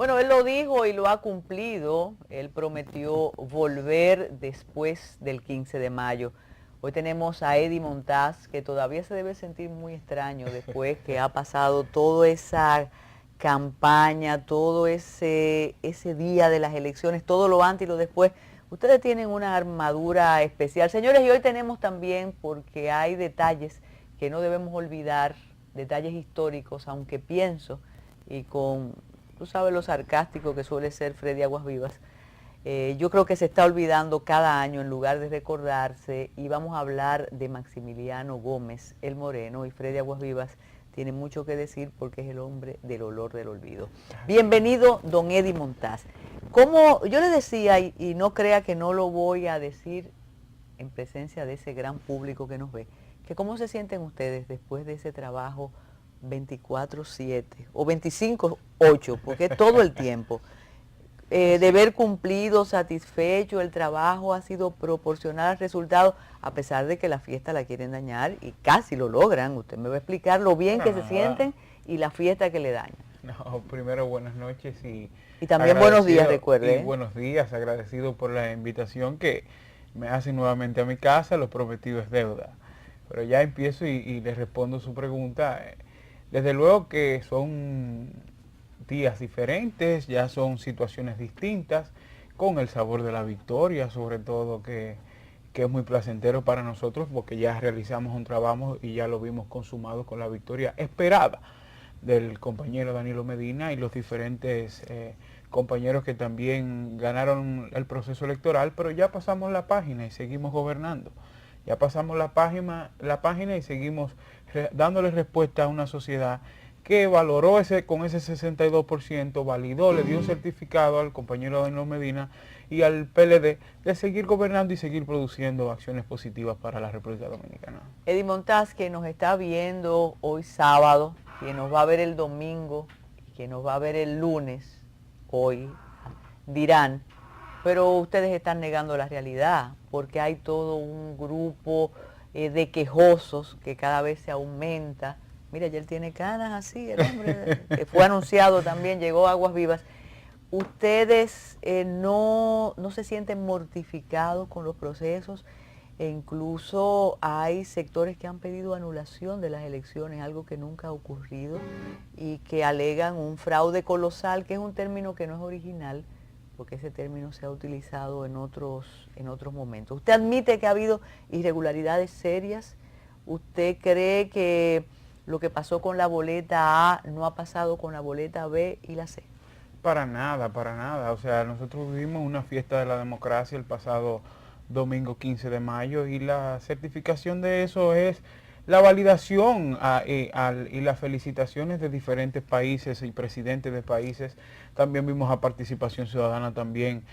Bueno, él lo dijo y lo ha cumplido. Él prometió volver después del 15 de mayo. Hoy tenemos a Eddie Montaz, que todavía se debe sentir muy extraño después que ha pasado toda esa campaña, todo ese día de las elecciones, todo lo antes y lo después. Ustedes tienen una armadura especial. Señores, y hoy tenemos también, porque hay detalles que no debemos olvidar, detalles históricos, aunque pienso, y con, tú sabes lo sarcástico que suele ser Freddy Aguas Vivas, yo creo que se está olvidando cada año en lugar de recordarse, y vamos a hablar de Maximiliano Gómez, el Moreno, y Freddy Aguas Vivas tiene mucho que decir porque es el hombre del olor del olvido. Bienvenido, don Eddie Montaz. Como yo le decía, y no crea que no lo voy a decir en presencia de ese gran público que nos ve, que cómo se sienten ustedes después de ese trabajo 24/7 o 25/8, porque es todo el tiempo, de ver cumplido, satisfecho, el trabajo ha sido proporcional al resultado, a pesar de que la fiesta la quieren dañar y casi lo logran. Usted me va a explicar lo bien que se sienten y la fiesta que le dañan. No, primero buenas noches y también buenos días, recuerde. Y buenos días, agradecido por la invitación que me hacen nuevamente a mi casa. Lo prometido es deuda. Pero ya empiezo y les respondo su pregunta. Desde luego que son días diferentes, ya son situaciones distintas, con el sabor de la victoria, sobre todo que es muy placentero para nosotros porque ya realizamos un trabajo y ya lo vimos consumado con la victoria esperada del compañero Danilo Medina y los diferentes compañeros que también ganaron el proceso electoral, pero ya pasamos la página y seguimos gobernando. Ya pasamos la página y seguimos dándole respuesta a una sociedad que valoró con ese 62%, validó, le dio un certificado al compañero Danilo Medina y al PLD de seguir gobernando y seguir produciendo acciones positivas para la República Dominicana. Eddie Montaz, que nos está viendo hoy sábado, que nos va a ver el domingo, que nos va a ver el lunes, hoy, dirán, pero ustedes están negando la realidad, porque hay todo un grupo de quejosos que cada vez se aumenta. Mira, ya él tiene canas así, el hombre, que fue anunciado también, llegó a Aguas Vivas. ¿Ustedes no se sienten mortificados con los procesos? E incluso hay sectores que han pedido anulación de las elecciones, algo que nunca ha ocurrido, y que alegan un fraude colosal, que es un término que no es original, porque ese término se ha utilizado en otros momentos. ¿Usted admite que ha habido irregularidades serias? ¿Usted cree que lo que pasó con la boleta A no ha pasado con la boleta B y la C? Para nada, para nada. O sea, nosotros vivimos una fiesta de la democracia el pasado domingo 15 de mayo y la certificación de eso es la validación y las felicitaciones de diferentes países y presidentes de países. También vimos a Participación Ciudadana también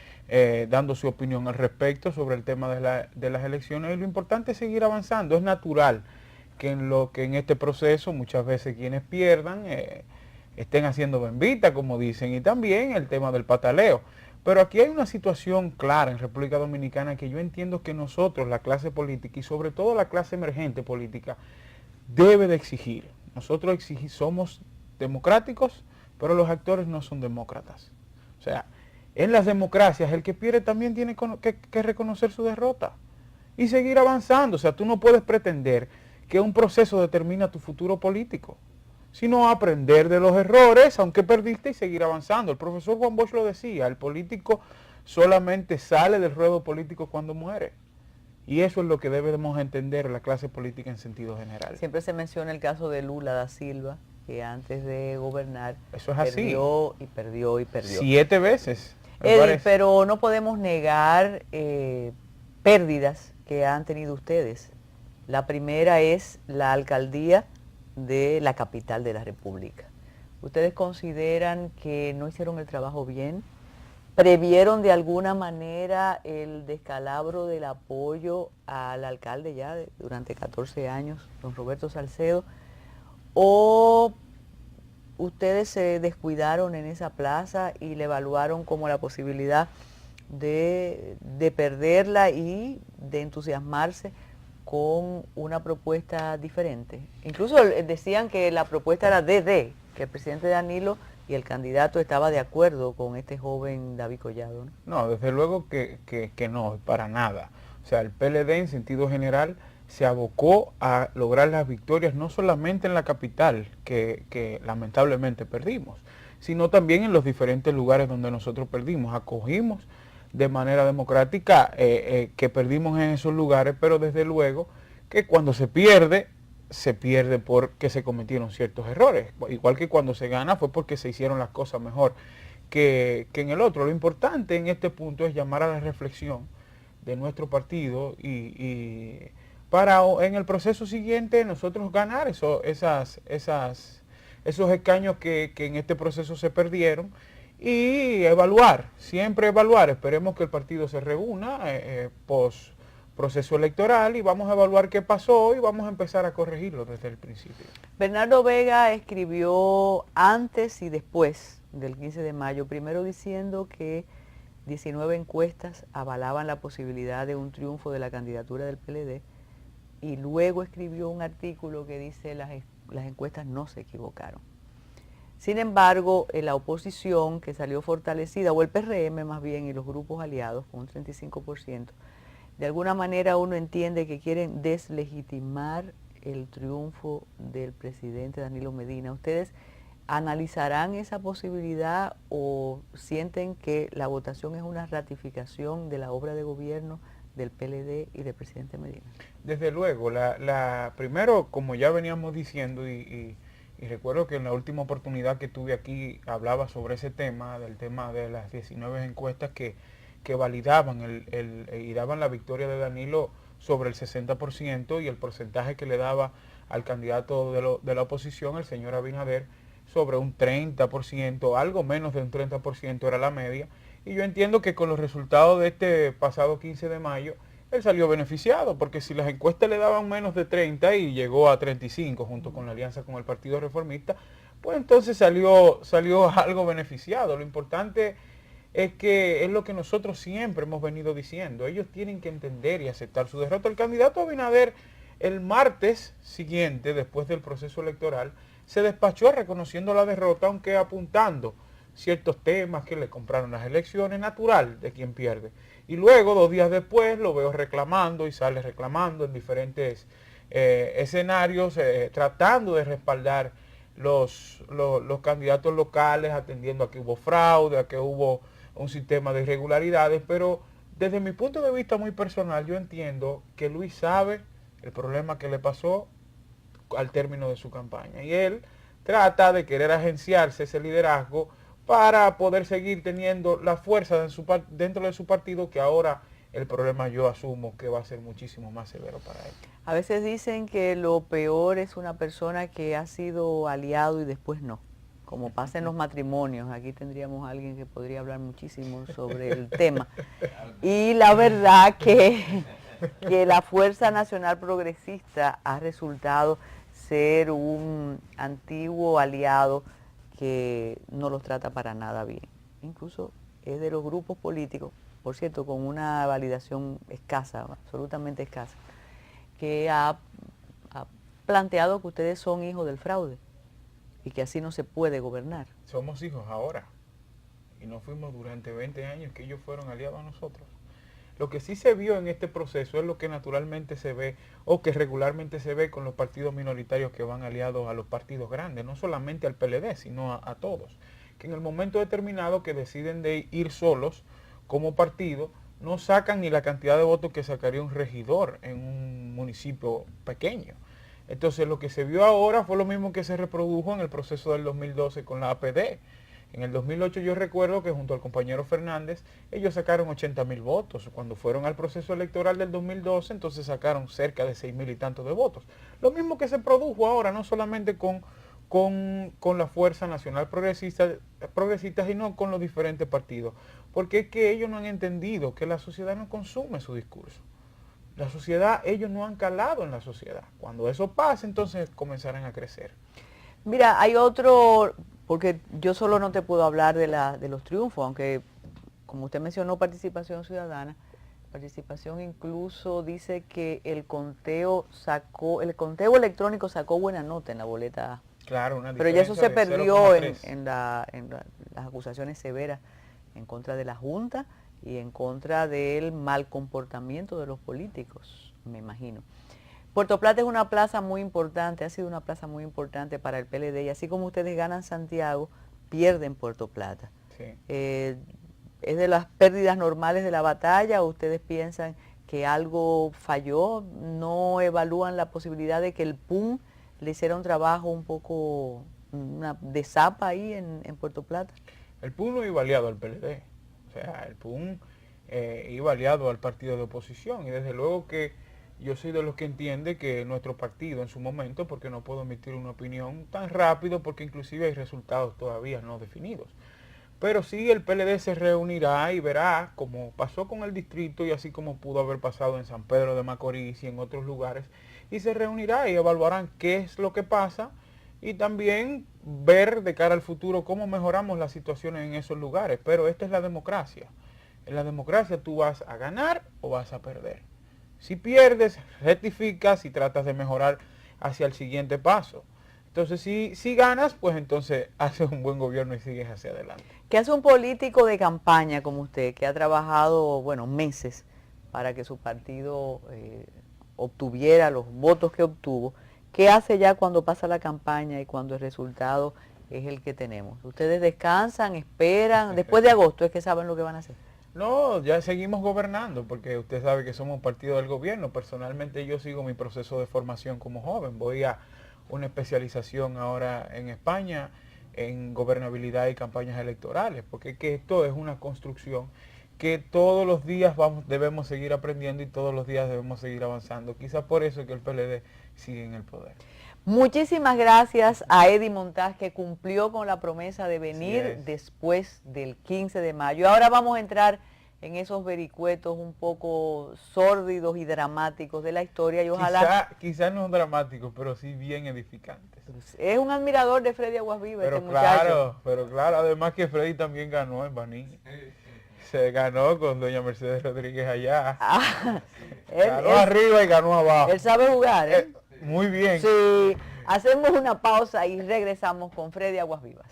dando su opinión al respecto sobre el tema de las elecciones, y lo importante es seguir avanzando. Es natural que en este proceso muchas veces quienes pierdan estén haciendo bembita, como dicen, y también el tema del pataleo. Pero aquí hay una situación clara en República Dominicana que yo entiendo que nosotros, la clase política y sobre todo la clase emergente política, debe de exigir. Nosotros somos democráticos, pero los actores no son demócratas. O sea, en las democracias el que pierde también tiene que reconocer su derrota y seguir avanzando. O sea, tú no puedes pretender que un proceso determina tu futuro político, sino aprender de los errores, aunque perdiste, y seguir avanzando. El profesor Juan Bosch lo decía, el político solamente sale del ruedo político cuando muere. Y eso es lo que debemos entender la clase política en sentido general. Siempre se menciona el caso de Lula da Silva, que antes de gobernar eso es así. Perdió y perdió y perdió. 7 veces. Eddie, pero no podemos negar pérdidas que han tenido ustedes. La primera es la alcaldía de la capital de la República. ¿Ustedes consideran que no hicieron el trabajo bien? ¿Previeron de alguna manera el descalabro del apoyo al alcalde ya durante 14 años, don Roberto Salcedo? ¿O ustedes se descuidaron en esa plaza y le evaluaron como la posibilidad de perderla y de entusiasmarse con una propuesta diferente? Incluso decían que la propuesta era que el presidente Danilo y el candidato estaba de acuerdo con este joven David Collado, ¿no? No, desde luego que no, para nada. O sea, el PLD en sentido general se abocó a lograr las victorias no solamente en la capital, que lamentablemente perdimos, sino también en los diferentes lugares donde nosotros perdimos. Acogimos de manera democrática que perdimos en esos lugares, pero desde luego que cuando se pierde porque se cometieron ciertos errores. Igual que cuando se gana fue porque se hicieron las cosas mejor que en el otro. Lo importante en este punto es llamar a la reflexión de nuestro partido y para en el proceso siguiente nosotros ganar esos escaños que en este proceso se perdieron y evaluar, siempre evaluar. Esperemos que el partido se reúna post proceso electoral y vamos a evaluar qué pasó y vamos a empezar a corregirlo desde el principio. Bernardo Vega escribió antes y después del 15 de mayo, primero diciendo que 19 encuestas avalaban la posibilidad de un triunfo de la candidatura del PLD, y luego escribió un artículo que dice las encuestas no se equivocaron. Sin embargo, la oposición, que salió fortalecida, o el PRM más bien, y los grupos aliados con un 35%, de alguna manera uno entiende que quieren deslegitimar el triunfo del presidente Danilo Medina. ¿Ustedes analizarán esa posibilidad o sienten que la votación es una ratificación de la obra de gobierno del PLD y del presidente Medina? Desde luego, primero, como ya veníamos diciendo, y recuerdo que en la última oportunidad que tuve aquí hablaba sobre ese tema, del tema de las 19 encuestas que validaban y daban la victoria de Danilo sobre el 60% y el porcentaje que le daba al candidato de la oposición, el señor Abinader, sobre un 30%, algo menos de un 30% era la media. Y yo entiendo que con los resultados de este pasado 15 de mayo, él salió beneficiado, porque si las encuestas le daban menos de 30 y llegó a 35 junto con la alianza con el Partido Reformista, pues entonces salió algo beneficiado. Lo importante es que es lo que nosotros siempre hemos venido diciendo. Ellos tienen que entender y aceptar su derrota. El candidato Abinader, el martes siguiente, después del proceso electoral, se despachó reconociendo la derrota, aunque apuntando ciertos temas que le compraron las elecciones, natural de quien pierde. Y luego, 2 días después, lo veo reclamando y sale reclamando en diferentes escenarios, tratando de respaldar los candidatos locales, atendiendo a que hubo fraude, a que hubo un sistema de irregularidades, pero desde mi punto de vista muy personal, yo entiendo que Luis sabe el problema que le pasó al término de su campaña, y él trata de querer agenciarse ese liderazgo para poder seguir teniendo la fuerza dentro de su partido, que ahora el problema yo asumo que va a ser muchísimo más severo para él. A veces dicen que lo peor es una persona que ha sido aliado y después no, como pasa en los matrimonios. Aquí tendríamos a alguien que podría hablar muchísimo sobre el tema. Y la verdad que la Fuerza Nacional Progresista ha resultado ser un antiguo aliado que no los trata para nada bien. Incluso es de los grupos políticos, por cierto, con una validación escasa, absolutamente escasa, que ha planteado que ustedes son hijos del fraude y que así no se puede gobernar. Somos hijos ahora, y no fuimos durante 20 años que ellos fueron aliados a nosotros. Lo que sí se vio en este proceso es lo que naturalmente se ve o que regularmente se ve con los partidos minoritarios que van aliados a los partidos grandes, no solamente al PLD, sino a todos, que en el momento determinado que deciden de ir solos como partido, no sacan ni la cantidad de votos que sacaría un regidor en un municipio pequeño. Entonces lo que se vio ahora fue lo mismo que se reprodujo en el proceso del 2012 con la APD. En el 2008 yo recuerdo que junto al compañero Fernández, ellos sacaron 80.000 votos. Cuando fueron al proceso electoral del 2012, entonces sacaron cerca de 6.000 y tantos de votos. Lo mismo que se produjo ahora, no solamente con la Fuerza Nacional Progresista, sino con los diferentes partidos. Porque es que ellos no han entendido que la sociedad no consume su discurso. La sociedad, ellos no han calado en la sociedad. Cuando eso pase, entonces comenzarán a crecer. Mira, hay otro, porque yo solo no te puedo hablar de los triunfos, aunque como usted mencionó participación ciudadana, participación incluso dice que el conteo electrónico sacó buena nota en la boleta Claro, una Pero ya eso se diferencia de perdió 0,3. las acusaciones severas en contra de la Junta y en contra del mal comportamiento de los políticos, me imagino. Puerto Plata es una plaza muy importante, ha sido una plaza muy importante para el PLD, y así como ustedes ganan Santiago, pierden Puerto Plata. Sí. ¿Es de las pérdidas normales de la batalla o ustedes piensan que algo falló? ¿No evalúan la posibilidad de que el PUM le hiciera un trabajo un poco de zapa ahí en Puerto Plata? El PUN no iba aliado al PLD, o sea, el PUN iba aliado al partido de oposición, y desde luego que yo soy de los que entiende que nuestro partido en su momento, porque no puedo emitir una opinión tan rápido, porque inclusive hay resultados todavía no definidos, pero sí el PLD se reunirá y verá, como pasó con el distrito y así como pudo haber pasado en San Pedro de Macorís y en otros lugares, y se reunirá y evaluarán qué es lo que pasa, y también ver de cara al futuro cómo mejoramos las situaciones en esos lugares. Pero esta es la democracia. En la democracia tú vas a ganar o vas a perder. Si pierdes, rectificas y tratas de mejorar hacia el siguiente paso. Entonces, si ganas, pues entonces haces un buen gobierno y sigues hacia adelante. ¿Qué hace un político de campaña como usted, que ha trabajado, bueno, meses para que su partido obtuviera los votos que obtuvo? ¿Qué hace ya cuando pasa la campaña y cuando el resultado es el que tenemos? ¿Ustedes descansan, esperan? Después de agosto es que saben lo que van a hacer. No, ya seguimos gobernando, porque usted sabe que somos partido del gobierno. Personalmente yo sigo mi proceso de formación como joven. Voy a una especialización ahora en España en gobernabilidad y campañas electorales, porque que esto es una construcción que todos los días debemos seguir aprendiendo y todos los días debemos seguir avanzando. Quizás por eso es que el PLD sigue en el poder. Muchísimas gracias a Eddie Montaz, que cumplió con la promesa de venir después del 15 de mayo. Ahora vamos a entrar en esos vericuetos un poco sórdidos y dramáticos de la historia y ojalá... Quizá no dramáticos, pero sí bien edificantes. Es un admirador de Freddy Aguasviva, este muchacho. Pero claro, además que Freddy también ganó en Baní. Se ganó con doña Mercedes Rodríguez allá. Ganó arriba y ganó abajo. Él sabe jugar, ¿eh? Muy bien. Sí, hacemos una pausa y regresamos con Freddy Aguasvivas.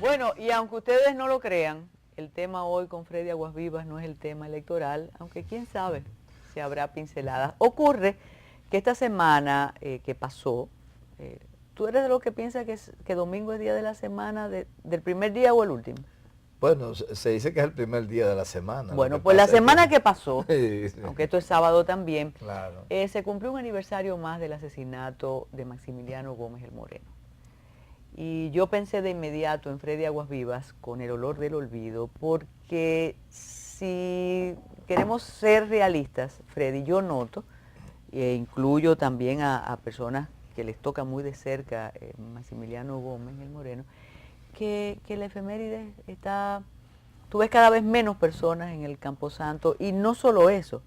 Bueno, y aunque ustedes no lo crean, el tema hoy con Freddy Aguasvivas no es el tema electoral, aunque quién sabe si habrá pinceladas. Ocurre que esta semana que pasó, ¿tú eres de los que piensa que domingo es día de la semana, del primer día o el último? Bueno, se dice que es el primer día de la semana. Bueno, pues la semana que pasó, sí. aunque esto es sábado también, claro. Se cumplió un aniversario más del asesinato de Maximiliano Gómez el Moreno. Y yo pensé de inmediato en Freddy Aguasvivas con el olor del olvido, porque si queremos ser realistas, Freddy, yo noto, e incluyo también a personas que les toca muy de cerca Maximiliano Gómez el Moreno, que la efeméride está, tú ves cada vez menos personas en el Camposanto, y no solo eso,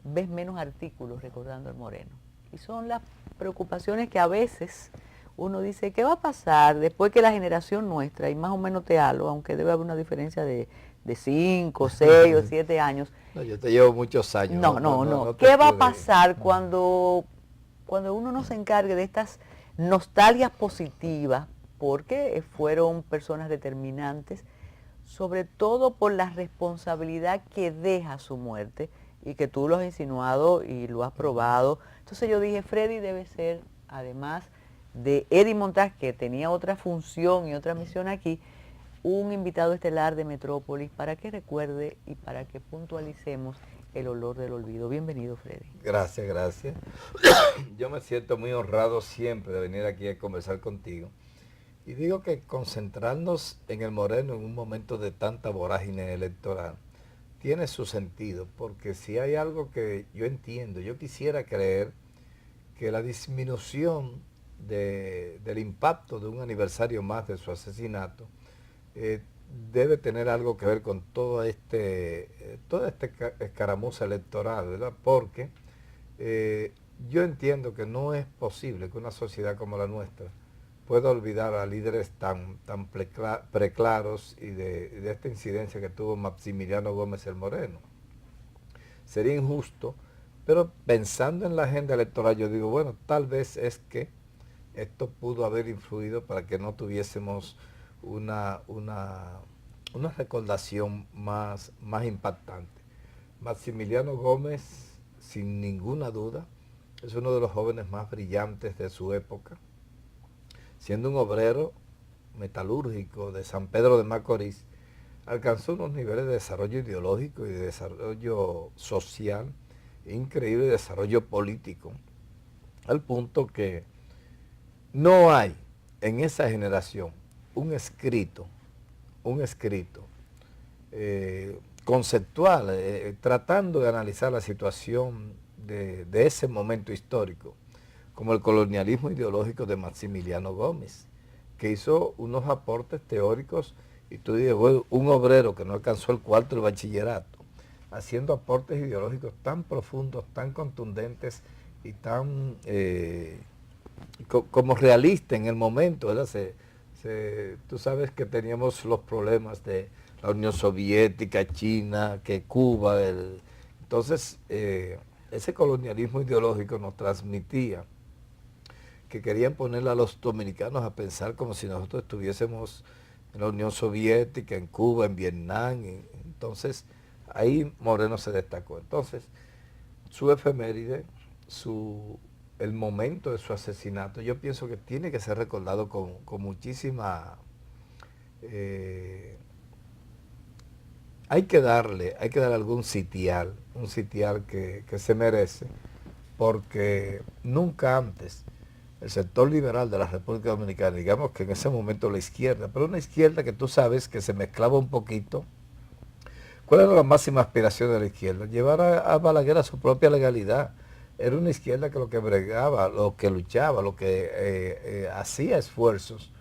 ves menos artículos recordando al Moreno. Y son las preocupaciones que a veces uno dice, ¿qué va a pasar después que la generación nuestra, y más o menos te hablo, aunque debe haber una diferencia de 5, 6 o 7 años? No, yo te llevo muchos años. No. ¿Qué va a pasar cuando uno no se encargue de estas nostalgias positivas? Porque fueron personas determinantes, sobre todo por la responsabilidad que deja su muerte, y que tú lo has insinuado y lo has probado. Entonces yo dije, Freddy debe ser, además de Eddie Montaz, que tenía otra función y otra misión aquí, un invitado estelar de Metrópolis para que recuerde y para que puntualicemos el olor del olvido. Bienvenido, Freddy. Gracias, gracias. Yo me siento muy honrado siempre de venir aquí a conversar contigo. Y digo que concentrarnos en el Moreno en un momento de tanta vorágine electoral tiene su sentido, porque si hay algo que yo entiendo, yo quisiera creer que la disminución del impacto de un aniversario más de su asesinato debe tener algo que ver con toda esta escaramuza electoral, ¿verdad? Porque yo entiendo que no es posible que una sociedad como la nuestra pueda olvidar a líderes tan preclaros y de esta incidencia que tuvo Maximiliano Gómez el Moreno. sería injusto, pero pensando en la agenda electoral, yo digo, bueno, tal vez es que esto pudo haber influido para que no tuviésemos una recordación más impactante. Maximiliano Gómez, sin ninguna duda, es uno de los jóvenes más brillantes de su época, siendo un obrero metalúrgico de San Pedro de Macorís, alcanzó unos niveles de desarrollo ideológico y de desarrollo social increíble, de desarrollo político, al punto que no hay en esa generación un escrito conceptual, tratando de analizar la situación de ese momento histórico, como el colonialismo ideológico de Maximiliano Gómez, que hizo unos aportes teóricos, y tú dices, bueno, un obrero que no alcanzó el cuarto del bachillerato, haciendo aportes ideológicos tan profundos, tan contundentes y tan como realista en el momento, ¿verdad? Tú sabes que teníamos los problemas de la Unión Soviética, China, que Cuba, entonces ese colonialismo ideológico nos transmitía que querían poner a los dominicanos a pensar como si nosotros estuviésemos en la Unión Soviética, en Cuba, en Vietnam. Entonces ahí Moreno se destacó. Entonces su efeméride, el momento de su asesinato, yo pienso que tiene que ser recordado con muchísima... hay que darle algún sitial, un sitial que se merece, porque nunca antes el sector liberal de la República Dominicana, digamos que en ese momento la izquierda, pero una izquierda que tú sabes que se mezclaba un poquito. ¿Cuál era la máxima aspiración de la izquierda? Llevar a Balaguer a su propia legalidad. Era una izquierda que lo que bregaba, lo que luchaba, lo que hacía esfuerzos,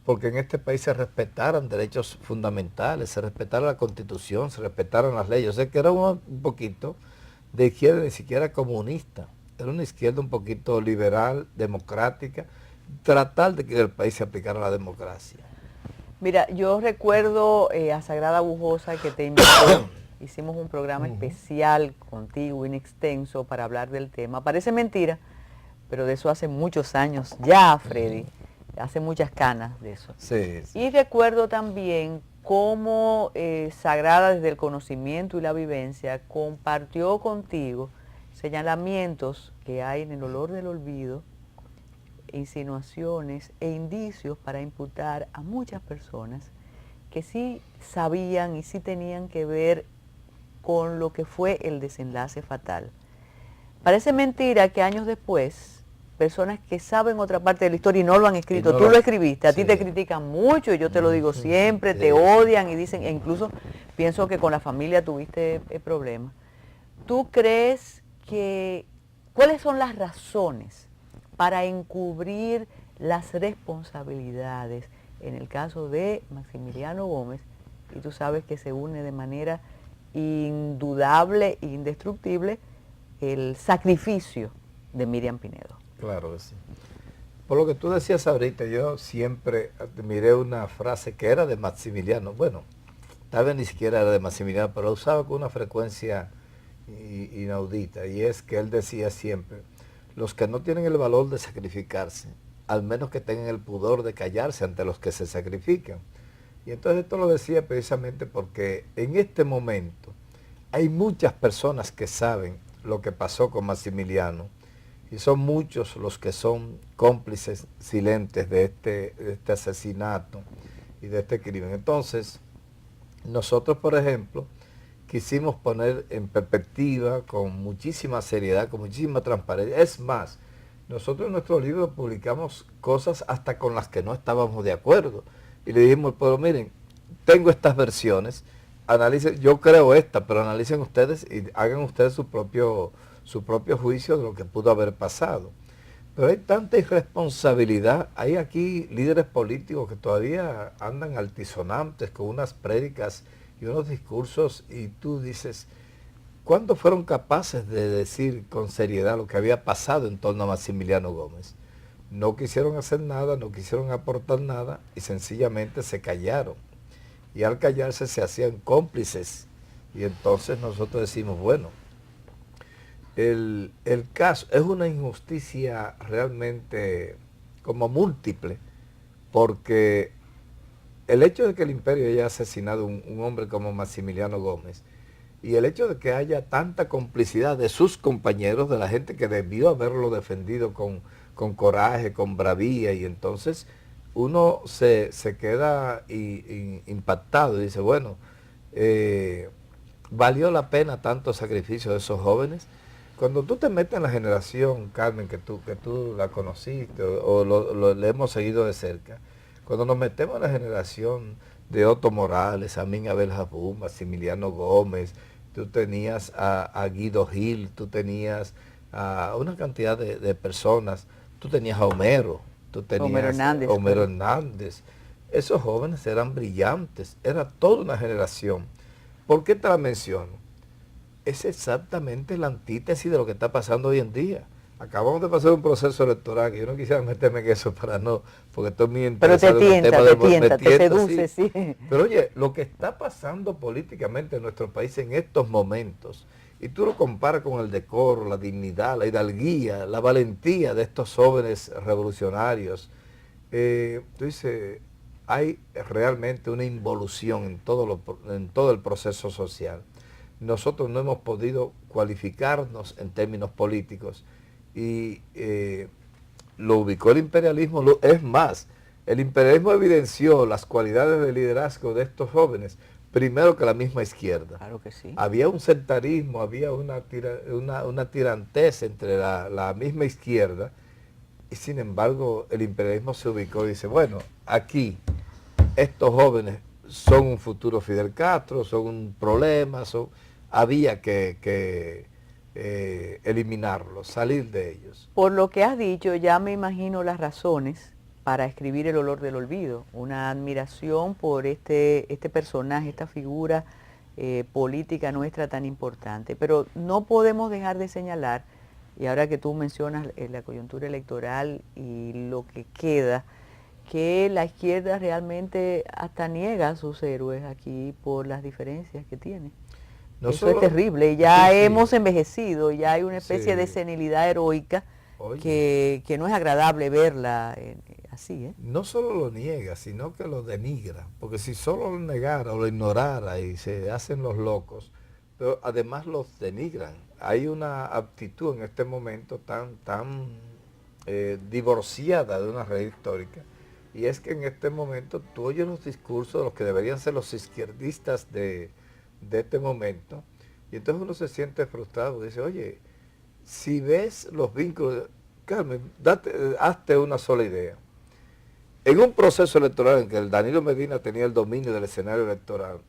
porque en este país se respetaran derechos fundamentales, se respetara la Constitución, se respetaran las leyes. O sea que era un poquito de izquierda, ni siquiera comunista. Era una izquierda un poquito liberal, democrática, tratar de que el país se aplicara la democracia. Mira, yo recuerdo a Sagrada Bujosa que te invitó, hicimos un programa especial contigo, inextenso, para hablar del tema. Parece mentira, pero de eso hace muchos años ya, Freddy, hace muchas canas de eso. Sí, sí. Y recuerdo también cómo Sagrada, desde el conocimiento y la vivencia, compartió contigo señalamientos que hay en el olor del olvido, insinuaciones e indicios para imputar a muchas personas que sí sabían y sí tenían que ver con lo que fue el desenlace fatal. Parece mentira que años después, personas que saben otra parte de la historia y no lo han escrito, tú lo escribiste, a ti te critican mucho, y yo te lo digo siempre, te odian y dicen, e incluso pienso que con la familia tuviste problemas. ¿Tú crees que, cuáles son las razones para encubrir las responsabilidades en el caso de Maximiliano Gómez? Y tú sabes que se une de manera indudable e indestructible el sacrificio de Miriam Pinedo. Claro que sí. Por lo que tú decías ahorita, yo siempre admiré una frase que era de Maximiliano. Bueno, tal vez ni siquiera era de Maximiliano, pero lo usaba con una frecuencia inaudita. Y es que él decía siempre, los que no tienen el valor de sacrificarse, al menos que tengan el pudor de callarse ante los que se sacrifican. Y entonces esto lo decía precisamente porque en este momento hay muchas personas que saben lo que pasó con Maximiliano, y son muchos los que son cómplices silentes de este asesinato y de este crimen. Entonces, nosotros, por ejemplo, quisimos poner en perspectiva con muchísima seriedad, con muchísima transparencia. Es más, nosotros en nuestro libro publicamos cosas hasta con las que no estábamos de acuerdo. Y le dijimos, pero miren, tengo estas versiones, analicen, yo creo esta, pero analicen ustedes y hagan ustedes su propio juicio de lo que pudo haber pasado. Pero hay tanta irresponsabilidad, hay aquí líderes políticos que todavía andan altisonantes con unas prédicas y unos discursos, y tú dices, ¿cuándo fueron capaces de decir con seriedad lo que había pasado en torno a Maximiliano Gómez? No quisieron hacer nada, no quisieron aportar nada y sencillamente se callaron. Y al callarse se hacían cómplices. Y entonces nosotros decimos, bueno, el caso es una injusticia realmente como múltiple, porque el hecho de que el imperio haya asesinado un hombre como Maximiliano Gómez y el hecho de que haya tanta complicidad de sus compañeros, de la gente que debió haberlo defendido con coraje, con bravía, y entonces uno se queda impactado y dice, bueno, ¿valió la pena tanto sacrificio de esos jóvenes? Cuando tú te metes en la generación, Carmen, que tú la conociste o le hemos seguido de cerca, cuando nos metemos en la generación de Otto Morales, Amin Abel Jabú, Maximiliano Gómez, tú tenías a Guido Gil, tú tenías a una cantidad de personas, tú tenías a Homero, tú Homero tenías Hernández, a Homero claro. Hernández. Esos jóvenes eran brillantes, era toda una generación. ¿Por qué te la menciono? Es exactamente la antítesis de lo que está pasando hoy en día. Acabamos de pasar un proceso electoral que yo no quisiera meterme en eso para no, porque estoy muy Pero te interesado en el tienta, tema te del tienta, te seduce, sí. Pero oye, lo que está pasando políticamente en nuestro país en estos momentos, y tú lo comparas con el decoro, la dignidad, la hidalguía, la valentía de estos jóvenes revolucionarios, tú dices, hay realmente una involución en todo el proceso social. Nosotros no hemos podido cualificarnos en términos políticos y lo ubicó el imperialismo. Es más, el imperialismo evidenció las cualidades de liderazgo de estos jóvenes primero que la misma izquierda. Claro que sí. Había un sectarismo, había una tirantez entre la misma izquierda, y sin embargo el imperialismo se ubicó y dice, bueno, aquí estos jóvenes son un futuro Fidel Castro, son un problema, había que eliminarlos, salir de ellos. Por lo que has dicho, ya me imagino las razones para escribir El olor del olvido, una admiración por este personaje, esta figura política nuestra tan importante. Pero no podemos dejar de señalar, y ahora que tú mencionas la coyuntura electoral y lo que queda, que la izquierda realmente hasta niega a sus héroes aquí por las diferencias que tiene. No Eso solo, es terrible, ya sí, hemos envejecido, ya hay una especie de sí. senilidad heroica Oye, que no es agradable verla así, ¿eh? no solo lo niega, sino que lo denigra, porque si solo lo negara o lo ignorara y se hacen los locos, pero además los denigran. Hay una aptitud en este momento tan divorciada de una red histórica, y es que en este momento tú oyes los discursos de los que deberían ser los izquierdistas de este momento, y entonces uno se siente frustrado, dice, oye, si ves los vínculos, Carmen, hazte una sola idea. En un proceso electoral en que el Danilo Medina tenía el dominio del escenario electoral,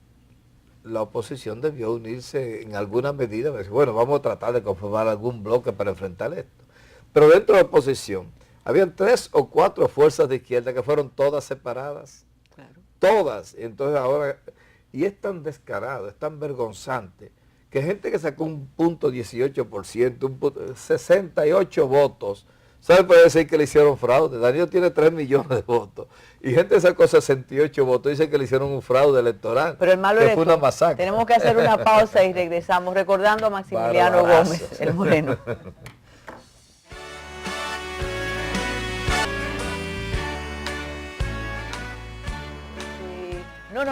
la oposición debió unirse en alguna medida, decir, bueno, vamos a tratar de conformar algún bloque para enfrentar esto. Pero dentro de la oposición, habían 3 o 4 fuerzas de izquierda que fueron todas separadas. Claro. Todas. Entonces ahora, y es tan descarado, es tan vergonzante, que gente que sacó un punto 18%, 68 votos, ¿sabe? Puede decir que le hicieron fraude. Danilo tiene 3 millones de votos. Y gente sacó 68 votos, dice que le hicieron un fraude electoral. Pero el malo que es fue una masacre. Tenemos que hacer una pausa y regresamos recordando a Maximiliano Gómez, el moreno.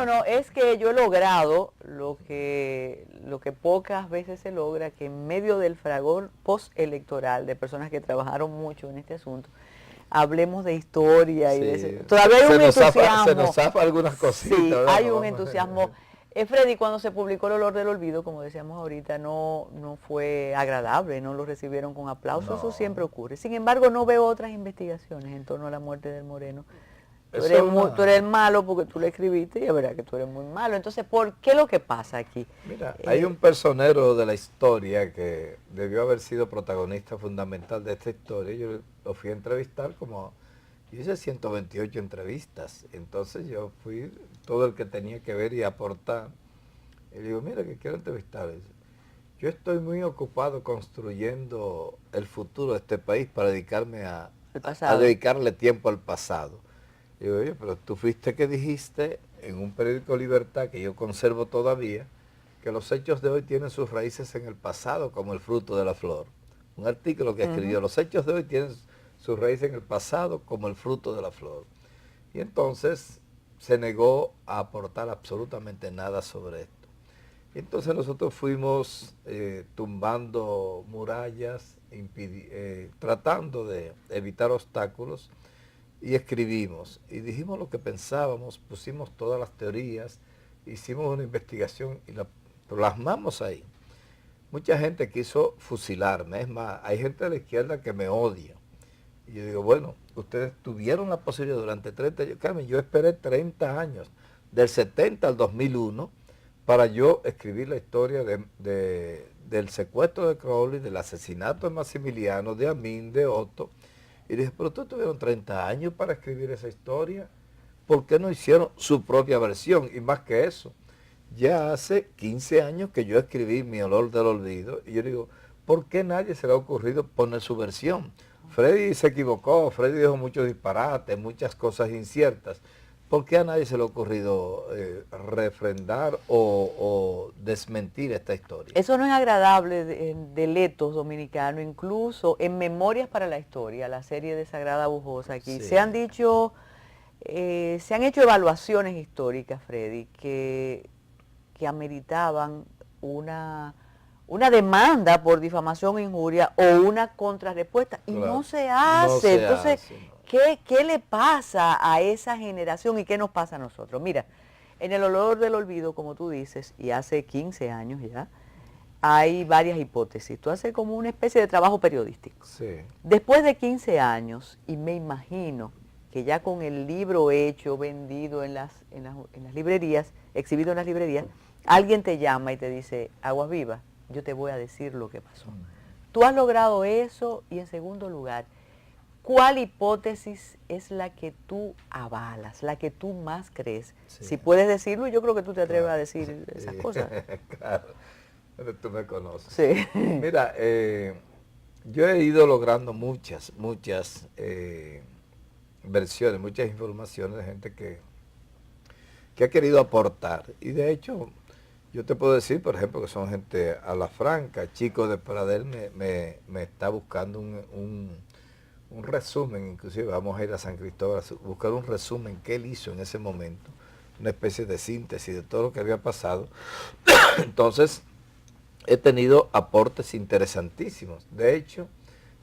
No, es que yo he logrado lo que pocas veces se logra, que en medio del fragor postelectoral de personas que trabajaron mucho en este asunto, hablemos de historia Sí. y de todavía hay un entusiasmo. Se nos zafa algunas cositas. Sí, ¿verdad? hay un entusiasmo. Freddy, cuando se publicó El olor del olvido, como decíamos ahorita, no fue agradable, no lo recibieron con aplausos, No. eso siempre ocurre. Sin embargo, no veo otras investigaciones en torno a la muerte del Moreno. Tú eres el malo porque tú lo escribiste y es verdad que tú eres muy malo. Entonces, ¿por qué lo que pasa aquí? Mira, hay un personero de la historia que debió haber sido protagonista fundamental de esta historia. Yo lo fui a entrevistar yo hice 128 entrevistas. Entonces yo fui todo el que tenía que ver y aportar. Y le digo, mira, que quiero entrevistar. Yo estoy muy ocupado construyendo el futuro de este país para dedicarme a dedicarle tiempo al pasado. Y digo, oye, pero tú fuiste que dijiste en un periódico Libertad, que yo conservo todavía, que los hechos de hoy tienen sus raíces en el pasado como el fruto de la flor. Un artículo que escribió, los hechos de hoy tienen sus raíces en el pasado como el fruto de la flor. Y entonces se negó a aportar absolutamente nada sobre esto. Y entonces nosotros fuimos tumbando murallas, tratando de evitar obstáculos, y escribimos. Y dijimos lo que pensábamos, pusimos todas las teorías, hicimos una investigación y la plasmamos ahí. Mucha gente quiso fusilarme, es más, hay gente de la izquierda que me odia. Y yo digo, bueno, ustedes tuvieron la posibilidad durante 30 años, Carmen, yo esperé 30 años, del 70 al 2001, para yo escribir la historia del secuestro de Crowley, del asesinato de Maximiliano, de Amin, de Otto. Y dije, pero ustedes tuvieron 30 años para escribir esa historia, ¿por qué no hicieron su propia versión? Y más que eso, ya hace 15 años que yo escribí Mi olor del olvido, y yo digo, ¿por qué nadie se le ha ocurrido poner su versión? Freddy se equivocó, Freddy dijo muchos disparates, muchas cosas inciertas. ¿Por qué a nadie se le ha ocurrido refrendar o desmentir esta historia? Eso no es agradable del etos dominicano, incluso en Memorias para la Historia, la serie de Sagrada Bujosa aquí, Sí. se han hecho evaluaciones históricas, Freddy, que ameritaban una demanda por difamación e injuria o una contrarrespuesta, y Claro, no se no hace. se Entonces, hace, no. ¿qué le pasa a esa generación y qué nos pasa a nosotros? Mira, en El olor del olvido, como tú dices, y hace 15 años ya, hay varias hipótesis. Tú haces como una especie de trabajo periodístico. Sí. Después de 15 años, y me imagino que ya con el libro hecho, vendido en las librerías, exhibido en las librerías, alguien te llama y te dice, Aguas Vivas, yo te voy a decir lo que pasó. Tú has logrado eso, y en segundo lugar, ¿cuál hipótesis es la que tú avalas, la que tú más crees? Sí. Si puedes decirlo, yo creo que tú te atreves Claro. a decir esas Sí. cosas. Claro, pero tú me conoces. Sí. Mira, yo he ido logrando muchas versiones, muchas informaciones de gente que ha querido aportar. Y de hecho, yo te puedo decir, por ejemplo, que son gente a la franca. Chico de Pradel me está buscando un resumen, inclusive vamos a ir a San Cristóbal a buscar un resumen que él hizo en ese momento, una especie de síntesis de todo lo que había pasado. Entonces, he tenido aportes interesantísimos. De hecho,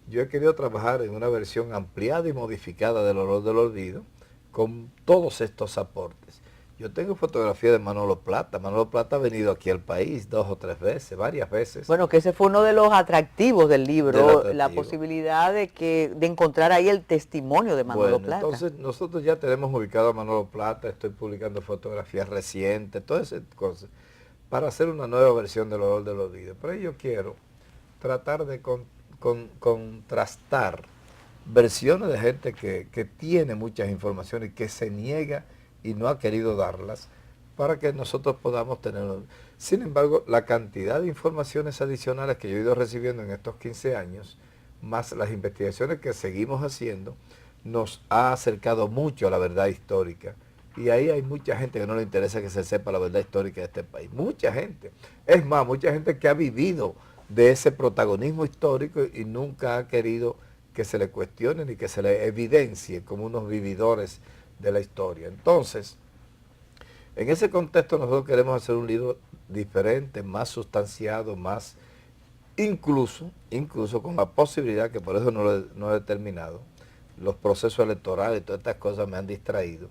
yo he querido trabajar en una versión ampliada y modificada del olor del olvido con todos estos aportes. Yo tengo fotografía de Manolo Plata. Manolo Plata ha venido aquí al país 2 o 3 veces, varias veces. Bueno, que ese fue uno de los atractivos del libro, la atractivo. Posibilidad de encontrar ahí el testimonio de Manolo Bueno, Plata. entonces nosotros ya tenemos ubicado a Manolo Plata, estoy publicando fotografías recientes, todas esas cosas, para hacer una nueva versión del olor del olvido. Pero yo quiero tratar de contrastar versiones de gente que tiene muchas informaciones y que se niega y no ha querido darlas, para que nosotros podamos tenerlo. Sin embargo, la cantidad de informaciones adicionales que yo he ido recibiendo en estos 15 años, más las investigaciones que seguimos haciendo, nos ha acercado mucho a la verdad histórica. Y ahí hay mucha gente que no le interesa que se sepa la verdad histórica de este país. Mucha gente. Es más, mucha gente que ha vivido de ese protagonismo histórico y nunca ha querido que se le cuestione ni que se le evidencie como unos vividores de la historia. Entonces, en ese contexto nosotros queremos hacer un libro diferente, más sustanciado, más incluso con la posibilidad, que por eso no he terminado, los procesos electorales y todas estas cosas me han distraído,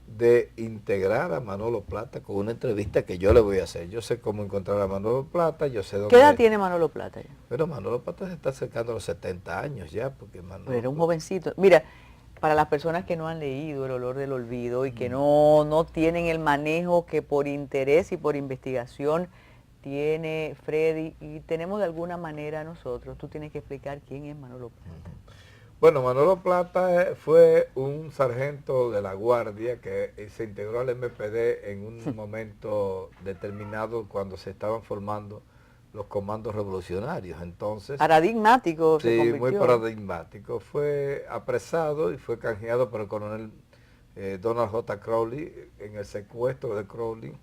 de integrar a Manolo Plata con una entrevista que yo le voy a hacer. Yo sé cómo encontrar a Manolo Plata, yo sé dónde... ¿Qué edad tiene Manolo Plata ya? Pero Manolo Plata se está acercando a los 70 años ya, porque Manolo... Pero era un jovencito. Mira, para las personas que no han leído El olor del olvido y que no tienen el manejo que por interés y por investigación tiene Freddy, y tenemos de alguna manera nosotros, tú tienes que explicar quién es Manolo Plata. Bueno, Manolo Plata fue un sargento de la Guardia que se integró al MPD en un momento determinado cuando se estaban formando los comandos revolucionarios. Entonces, Paradigmático se sí, convirtió. muy paradigmático. Fue apresado y fue canjeado por el coronel Donald J. Crowley en el secuestro de Crowley.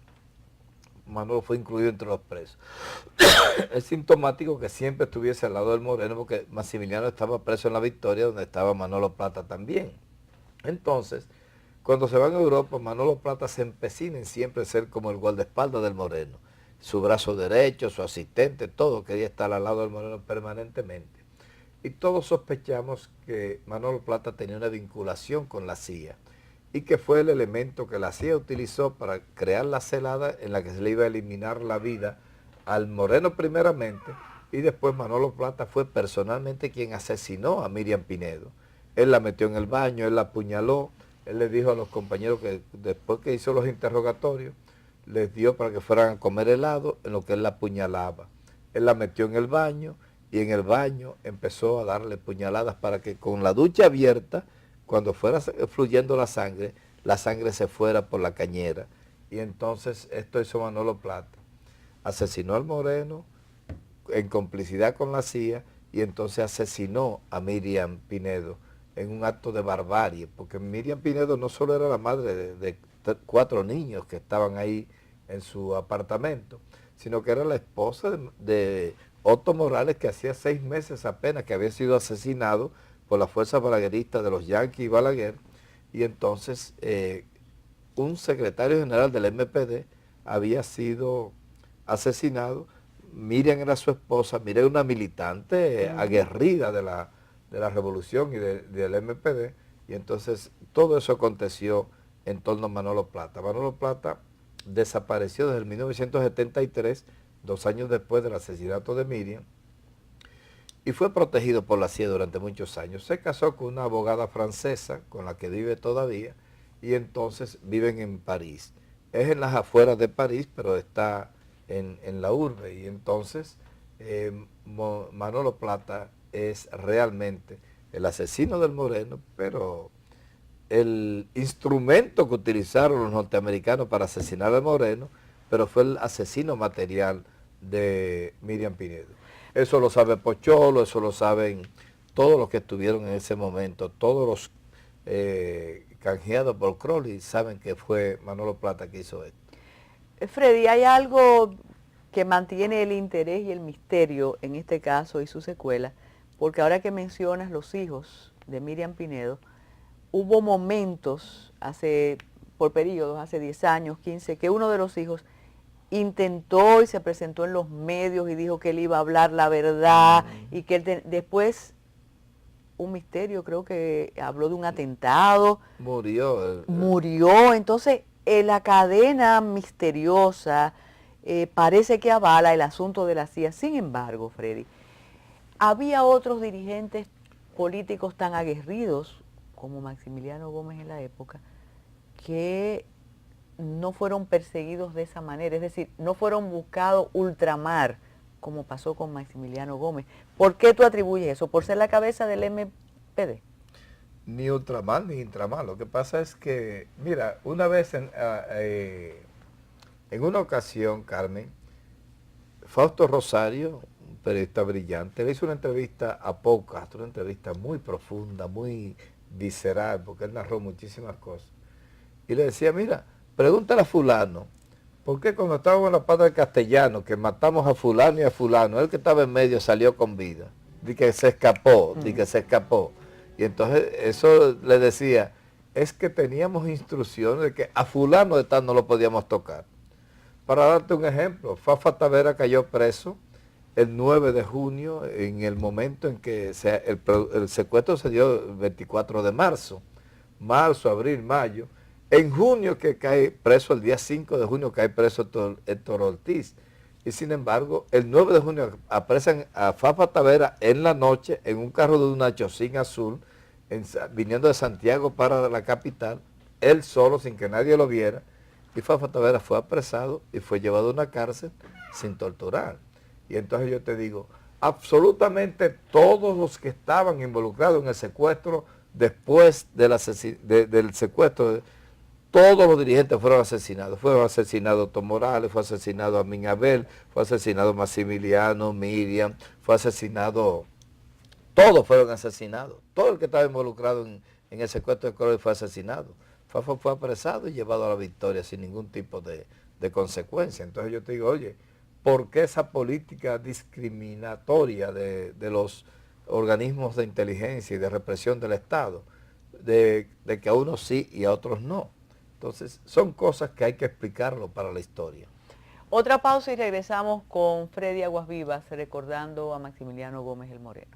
Manolo fue incluido entre los presos. Es sintomático que siempre estuviese al lado del Moreno, porque Maximiliano estaba preso en La Victoria, donde estaba Manolo Plata también. Entonces, cuando se van a Europa, Manolo Plata se empecina en siempre ser como el guardaespaldas del Moreno. Su brazo derecho, su asistente, todo quería estar al lado del Moreno permanentemente. Y todos sospechamos que Manolo Plata tenía una vinculación con la CIA y que fue el elemento que la CIA utilizó para crear la celada en la que se le iba a eliminar la vida al Moreno primeramente, y después Manolo Plata fue personalmente quien asesinó a Miriam Pinedo. Él la metió en el baño, él la apuñaló, él le dijo a los compañeros que después que hizo los interrogatorios, les dio para que fueran a comer helado en lo que él la apuñalaba. Él la metió en el baño y en el baño empezó a darle puñaladas para que con la ducha abierta, cuando fuera fluyendo la sangre se fuera por la cañera. Y entonces esto hizo Manolo Plata. Asesinó al Moreno en complicidad con la CIA y entonces asesinó a Miriam Pinedo en un acto de barbarie, porque Miriam Pinedo no solo era la madre de 4 niños que estaban ahí en su apartamento, sino que era la esposa de Otto Morales, que hacía 6 meses apenas que había sido asesinado por las fuerzas balagueristas de los Yankees y Balaguer, y entonces un secretario general del MPD había sido asesinado. Miriam era su esposa, Miriam era una militante aguerrida de la revolución y del MPD, y entonces todo eso aconteció en torno a Manolo Plata. Manolo Plata desapareció desde el 1973, 2 años después del asesinato de Miriam, y fue protegido por la CIA durante muchos años. Se casó con una abogada francesa, con la que vive todavía, y entonces viven en París. Es en las afueras de París, pero está en la urbe, y entonces Manolo Plata es realmente el asesino del Moreno, pero el instrumento que utilizaron los norteamericanos para asesinar al Moreno, pero fue el asesino material de Miriam Pinedo. Eso lo sabe Pocholo, eso lo saben todos los que estuvieron en ese momento, todos los canjeados por Crowley saben que fue Manolo Plata que hizo esto. Freddy, ¿hay algo que mantiene el interés y el misterio en este caso y su secuela? Porque ahora que mencionas los hijos de Miriam Pinedo, hubo momentos, por periodos, hace 10 años, 15, que uno de los hijos intentó y se presentó en los medios y dijo que él iba a hablar la verdad y que él después, un misterio, creo que habló de un atentado. Murió. Entonces, la cadena misteriosa parece que avala el asunto de la CIA. Sin embargo, Freddy, había otros dirigentes políticos tan aguerridos como Maximiliano Gómez en la época, que no fueron perseguidos de esa manera, es decir, no fueron buscados ultramar, como pasó con Maximiliano Gómez. ¿Por qué tú atribuyes eso? ¿Por ser la cabeza del MPD? Ni ultramar ni intramar. Lo que pasa es que, mira, una vez en una ocasión, Carmen, Fausto Rosario, un periodista brillante, le hizo una entrevista a Pau Castro, una entrevista muy profunda, muy visceral, porque él narró muchísimas cosas. Y le decía, mira, pregúntale a fulano, ¿por qué cuando estábamos en la pata del Castellano, que matamos a fulano y a fulano, él que estaba en medio salió con vida? Di que se escapó, Y entonces eso le decía, es que teníamos instrucciones de que a fulano de tal no lo podíamos tocar. Para darte un ejemplo, Fafa Tavera cayó preso el 9 de junio, en el momento en que el secuestro se dio el 24 de marzo, abril, mayo. En junio que cae preso, el día 5 de junio cae preso Héctor Ortiz. Y sin embargo, el 9 de junio apresan a Fafa Tavera en la noche en un carro de una Chocín azul, viniendo de Santiago para la capital, él solo, sin que nadie lo viera, y Fafa Tavera fue apresado y fue llevado a una cárcel sin torturar. Y entonces yo te digo, absolutamente todos los que estaban involucrados en el secuestro, después del secuestro, todos los dirigentes fueron asesinados. Fueron asesinados Otto Morales, fue asesinado Amin Abel, fue asesinado Maximiliano, Miriam, fue asesinado, todos fueron asesinados. Todo el que estaba involucrado en el secuestro de Crowley fue asesinado. Fafa fue apresado y llevado a La Victoria sin ningún tipo de de consecuencia. Entonces yo te digo, oye, ¿por qué esa política discriminatoria de los organismos de inteligencia y de represión del Estado? De que a unos sí y a otros no. Entonces, son cosas que hay que explicarlo para la historia. Otra pausa y regresamos con Freddy Aguas Vivas recordando a Maximiliano Gómez el Moreno.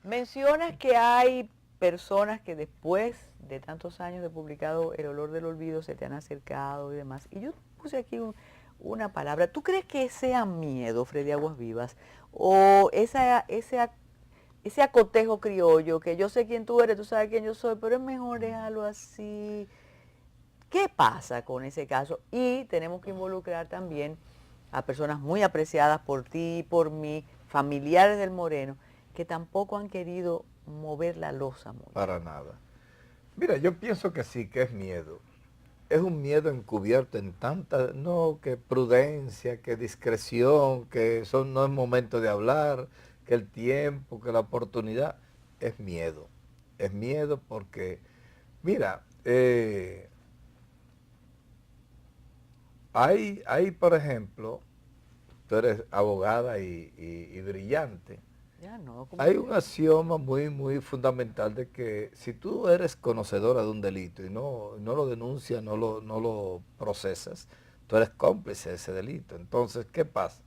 Mencionas que hay personas que después de tantos años de publicado El olor del olvido se te han acercado y demás. Y yo puse aquí una palabra. ¿Tú crees que sea miedo, Freddy Aguas Vivas? O ese acotejo criollo, que yo sé quién tú eres, tú sabes quién yo soy, pero es mejor dejarlo así. ¿Qué pasa con ese caso? Y tenemos que involucrar también a personas muy apreciadas por ti, por mí, familiares del Moreno, que tampoco han querido mover la losa mucho. Para nada. Mira, yo pienso que sí, que es miedo. Es un miedo encubierto en tanta, no, que prudencia, que discreción, que eso no es momento de hablar, que el tiempo, que la oportunidad. Es miedo. Es miedo porque, mira, hay, por ejemplo, tú eres abogada y brillante. Ya no, Hay un axioma muy fundamental de que si tú eres conocedora de un delito y no lo denuncias, no lo procesas, tú eres cómplice de ese delito. Entonces, ¿qué pasa?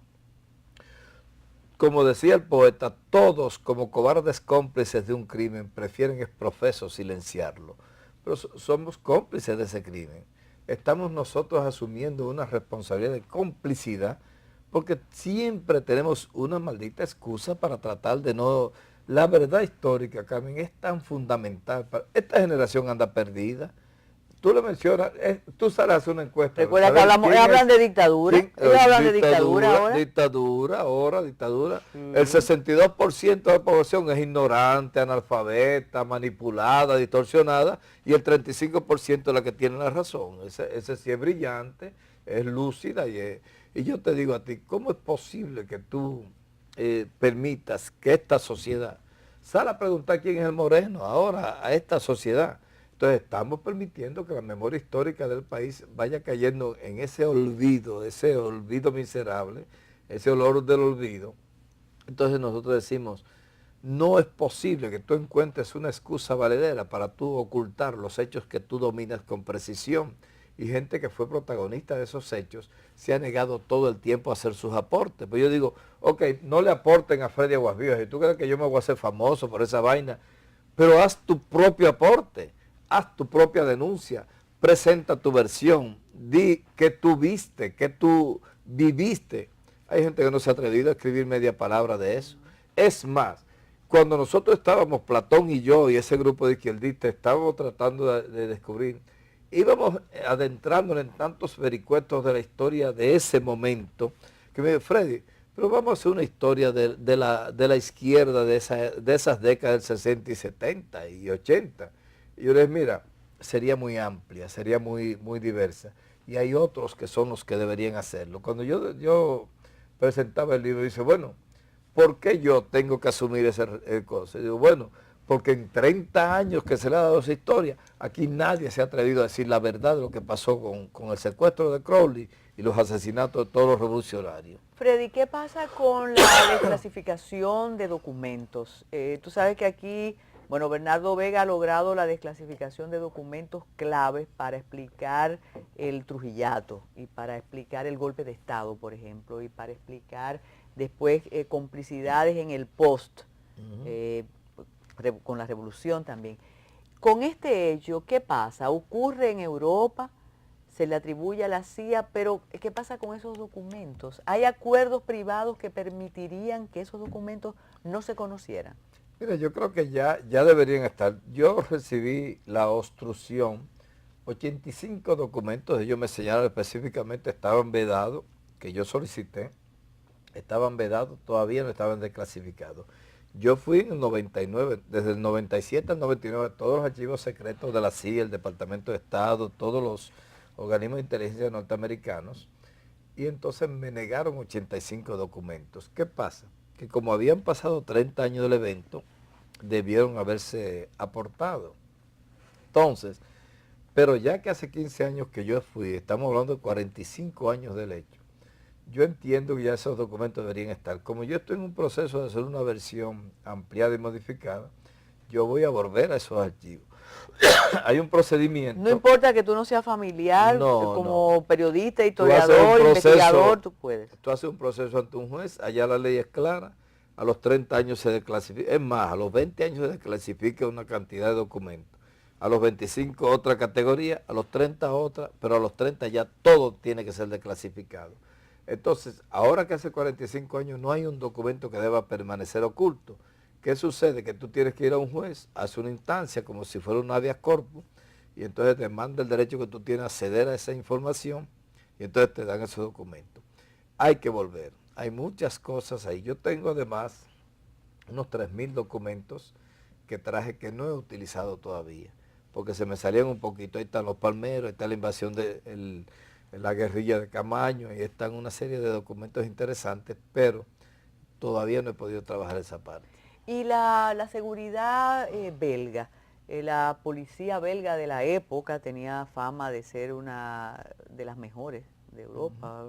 Como decía el poeta, todos como cobardes cómplices de un crimen prefieren es profeso silenciarlo, pero somos cómplices de ese crimen. Estamos nosotros asumiendo una responsabilidad de complicidad porque siempre tenemos una maldita excusa para tratar de no... La verdad histórica, Carmen, es tan fundamental. Esta generación anda perdida. Tú lo mencionas, tú sales a hacer una encuesta. Recuerda que hablan de dictadura. Ellos hablan de dictadura ahora. Dictadura. El 62% de la población es ignorante, analfabeta, manipulada, distorsionada, y el 35% es la que tiene la razón. Ese sí es brillante, es lúcida, y yo te digo a ti, ¿cómo es posible que tú permitas que esta sociedad, sale a preguntar quién es el Moreno ahora a esta sociedad? Entonces estamos permitiendo que la memoria histórica del país vaya cayendo en ese olvido miserable, ese olor del olvido. Entonces nosotros decimos, no es posible que tú encuentres una excusa valedera para tú ocultar los hechos que tú dominas con precisión. Y gente que fue protagonista de esos hechos se ha negado todo el tiempo a hacer sus aportes. Pues yo digo, ok, no le aporten a Freddy Aguas Vivas, y tú crees que yo me voy a hacer famoso por esa vaina, pero haz tu propio aporte. Haz tu propia denuncia, presenta tu versión, di que tú viste, que tú viviste. Hay gente que no se ha atrevido a escribir media palabra de eso. Es más, cuando nosotros estábamos, Platón y yo y ese grupo de izquierdistas, estábamos tratando de descubrir, íbamos adentrándonos en tantos vericuetos de la historia de ese momento, que me dijo, Freddy, pero vamos a hacer una historia de la izquierda de esas décadas del 60 y 70 y 80. Y yo les mira, sería muy amplia, sería muy diversa. Y hay otros que son los que deberían hacerlo. Cuando yo presentaba el libro, dice, bueno, ¿por qué yo tengo que asumir esa cosa? Y digo, bueno, porque en 30 años que se le ha dado esa historia, aquí nadie se ha atrevido a decir la verdad de lo que pasó con el secuestro de Crowley y los asesinatos de todos los revolucionarios. Freddy, ¿qué pasa con la desclasificación de documentos? Tú sabes que aquí... Bueno, Bernardo Vega ha logrado la desclasificación de documentos claves para explicar el Trujillato y para explicar el golpe de Estado, por ejemplo, y para explicar después complicidades en el post, con la revolución también. Con este hecho, ¿qué pasa? Ocurre en Europa, se le atribuye a la CIA, pero ¿qué pasa con esos documentos? ¿Hay acuerdos privados que permitirían que esos documentos no se conocieran? Mira, yo creo que ya deberían estar. Yo recibí la obstrucción, 85 documentos, ellos me señalaron específicamente, estaban vedados, que yo solicité, estaban vedados, todavía no estaban desclasificados. Yo fui en el 99, desde el 97 al 99, todos los archivos secretos de la CIA, el Departamento de Estado, todos los organismos de inteligencia norteamericanos, y entonces me negaron 85 documentos. ¿Qué pasa? Que como habían pasado 30 años del evento, debieron haberse aportado. Entonces, pero ya que hace 15 años que yo fui, estamos hablando de 45 años del hecho, yo entiendo que ya esos documentos deberían estar. Como yo estoy en un proceso de hacer una versión ampliada y modificada, yo voy a volver a esos archivos. Hay un procedimiento. No importa que tú no seas familiar, No, como periodista, haces historiador, un proceso, investigador, tú puedes. Tú haces un proceso ante un juez, allá la ley es clara, a los 30 años se desclasifica, es más, a los 20 años se desclasifica una cantidad de documentos, a los 25 otra categoría, a los 30 otra, pero a los 30 ya todo tiene que ser desclasificado. Entonces, ahora que hace 45 años no hay un documento que deba permanecer oculto. ¿Qué sucede? Que tú tienes que ir a un juez, hace una instancia como si fuera un habeas corpus, y entonces te manda el derecho que tú tienes a acceder a esa información, y entonces te dan esos documentos. Hay que volver, hay muchas cosas ahí. Yo tengo además unos 3.000 documentos que traje que no he utilizado todavía, porque se me salían un poquito. Ahí están los palmeros, ahí está la invasión de la guerrilla de Camaño, ahí están una serie de documentos interesantes, pero todavía no he podido trabajar esa parte. Y la seguridad belga, la policía belga de la época tenía fama de ser una de las mejores de Europa,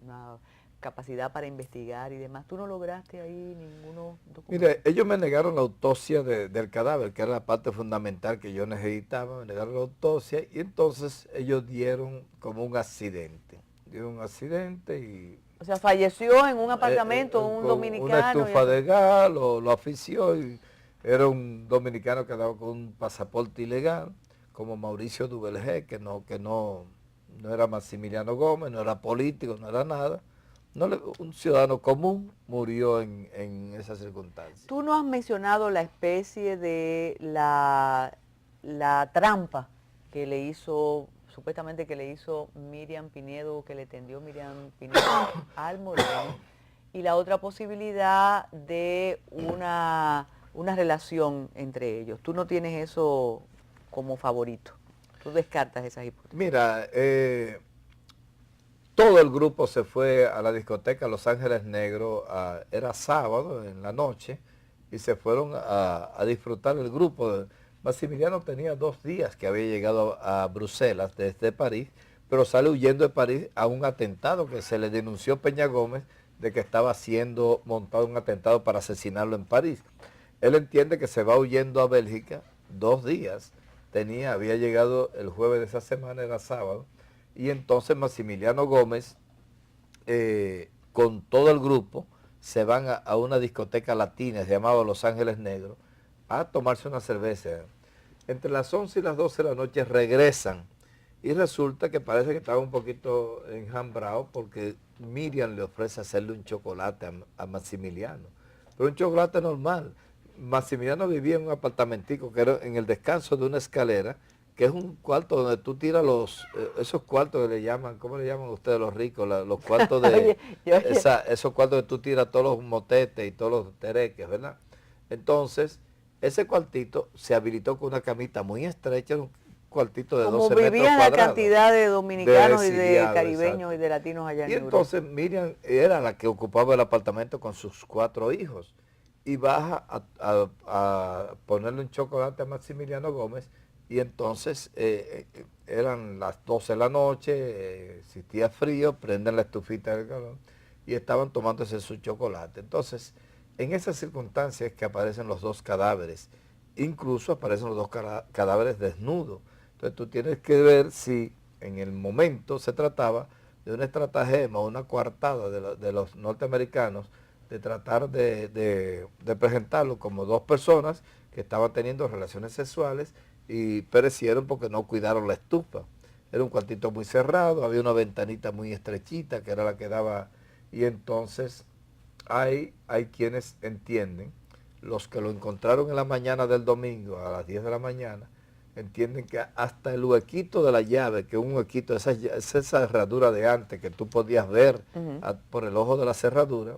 una capacidad para investigar y demás. ¿Tú no lograste ahí ninguno documento? Mire, ellos me negaron la autopsia del cadáver, que era la parte fundamental que yo necesitaba, me negaron la autopsia, y entonces ellos dieron como un accidente. Dieron un accidente y... O sea, falleció en un apartamento un dominicano. Una estufa de gas, lo asfixió, y era un dominicano que andaba con un pasaporte ilegal, como Mauricio Duvergé, que no era Maximiliano Gómez, no era político, no era nada. Un ciudadano común murió en esas circunstancias. Tú no has mencionado la especie de la trampa que le hizo, supuestamente que le hizo Miriam Pinedo, que le tendió Miriam Pinedo al Moreno, y la otra posibilidad de una relación entre ellos. Tú no tienes eso como favorito. Tú descartas esas hipótesis. Mira, todo el grupo se fue a la discoteca Los Ángeles Negros, era sábado en la noche, y se fueron a disfrutar el grupo. Maximiliano tenía 2 días que había llegado a Bruselas desde París, pero sale huyendo de París a un atentado que se le denunció Peña Gómez de que estaba siendo montado un atentado para asesinarlo en París. Él entiende que se va huyendo a Bélgica 2 días, había llegado el jueves de esa semana, era sábado, y entonces Maximiliano Gómez, con todo el grupo, se van a una discoteca latina, se llamaba Los Ángeles Negros, a tomarse una cerveza. Entre las 11 y las 12 de la noche regresan, y resulta que parece que estaba un poquito enjambrado, porque Miriam le ofrece hacerle un chocolate a Maximiliano, pero un chocolate normal. Maximiliano vivía en un apartamentico que era en el descanso de una escalera, que es un cuarto donde tú tiras esos cuartos que le llaman, ¿cómo le llaman ustedes los ricos? Los cuartos de, esos cuartos que tú tiras todos los motetes y todos los tereques, ¿verdad? Entonces, ese cuartito se habilitó con una camita muy estrecha, un cuartito de 12 metros cuadrados. Como vivían la cantidad de dominicanos y de caribeños, exacto, y de latinos allá en Europa. Y entonces Miriam era la que ocupaba el apartamento con sus 4 hijos, y baja a ponerle un chocolate a Maximiliano Gómez, y entonces eran las 12 de la noche, existía frío, prenden la estufita del calor, y estaban tomándose su chocolate. Entonces, en esas circunstancias que aparecen los 2 cadáveres, incluso aparecen los 2 cadáveres desnudos. Entonces tú tienes que ver si en el momento se trataba de una estratagema o una coartada de los norteamericanos, de tratar de presentarlo como 2 personas que estaban teniendo relaciones sexuales y perecieron porque no cuidaron la estufa. Era un cuartito muy cerrado, había una ventanita muy estrechita que era la que daba, y entonces hay quienes entienden, los que lo encontraron en la mañana del domingo a las 10 de la mañana, entienden que hasta el huequito de la llave, que es un huequito, esa cerradura de antes que tú podías ver por el ojo de la cerradura,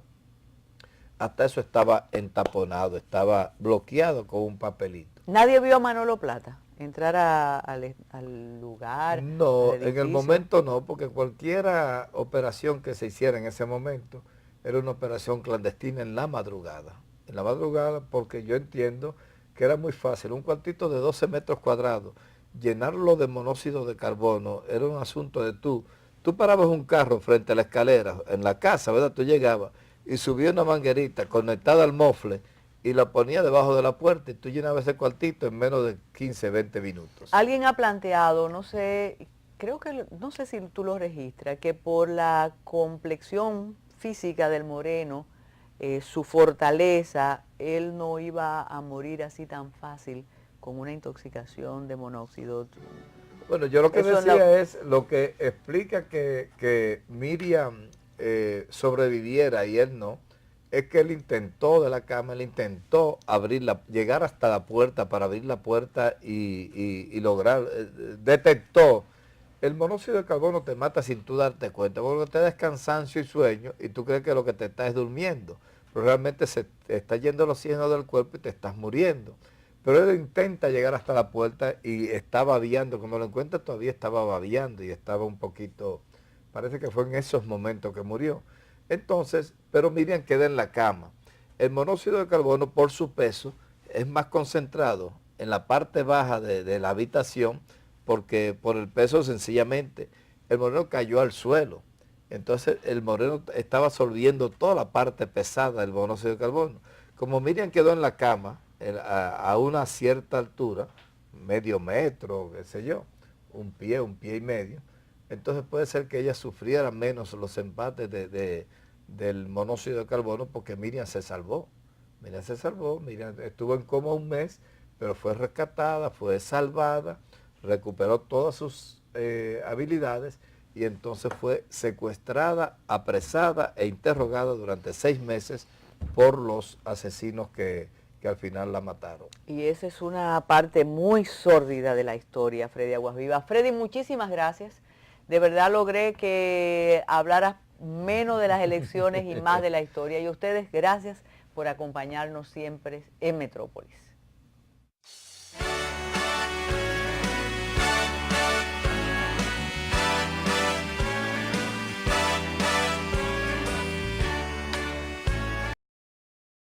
hasta eso estaba entaponado, estaba bloqueado con un papelito. ¿Nadie vio a Manolo Plata entrar al lugar? No, en el momento no, porque cualquier operación que se hiciera en ese momento era una operación clandestina en la madrugada. en la madrugada, porque yo entiendo que era muy fácil, un cuartito de 12 metros cuadrados, llenarlo de monóxido de carbono, era un asunto de tú parabas un carro frente a la escalera, en la casa, ¿verdad? Tú llegabas y subías una manguerita conectada al mofle y la ponías debajo de la puerta y tú llenabas ese cuartito en menos de 15, 20 minutos. Alguien ha planteado, no sé, creo que, no sé si tú lo registras, que por la complexión física del moreno, su fortaleza, él no iba a morir así tan fácil con una intoxicación de monóxido. Bueno, yo lo que Eso decía es lo que explica que Miriam sobreviviera y él no, es que él intentó de la cama, él intentó llegar hasta la puerta para abrir la puerta y lograr, detectó. El monóxido de carbono te mata sin tú darte cuenta, porque te da cansancio y sueño y tú crees que lo que te está es durmiendo, pero realmente se te está yendo el oxígeno del cuerpo y te estás muriendo. Pero él intenta llegar hasta la puerta y está babeando, cuando lo encuentra todavía estaba babeando y estaba un poquito, parece que fue en esos momentos que murió. Entonces, pero Miriam queda en la cama. El monóxido de carbono por su peso es más concentrado en la parte baja de la habitación, porque por el peso sencillamente el moreno cayó al suelo. Entonces el moreno estaba absorbiendo toda la parte pesada del monóxido de carbono. Como Miriam quedó en la cama a una cierta altura, medio metro, qué sé yo, un pie y medio, entonces puede ser que ella sufriera menos los embates del monóxido de carbono porque Miriam se salvó. Miriam estuvo en coma un mes, pero fue rescatada, fue salvada, recuperó todas sus habilidades y entonces fue secuestrada, apresada e interrogada durante 6 meses por los asesinos que al final la mataron. Y esa es una parte muy sórdida de la historia, Freddy Aguasvivas. Freddy, muchísimas gracias. De verdad logré que hablaras menos de las elecciones y más de la historia. Y a ustedes, gracias por acompañarnos siempre en Metrópolis.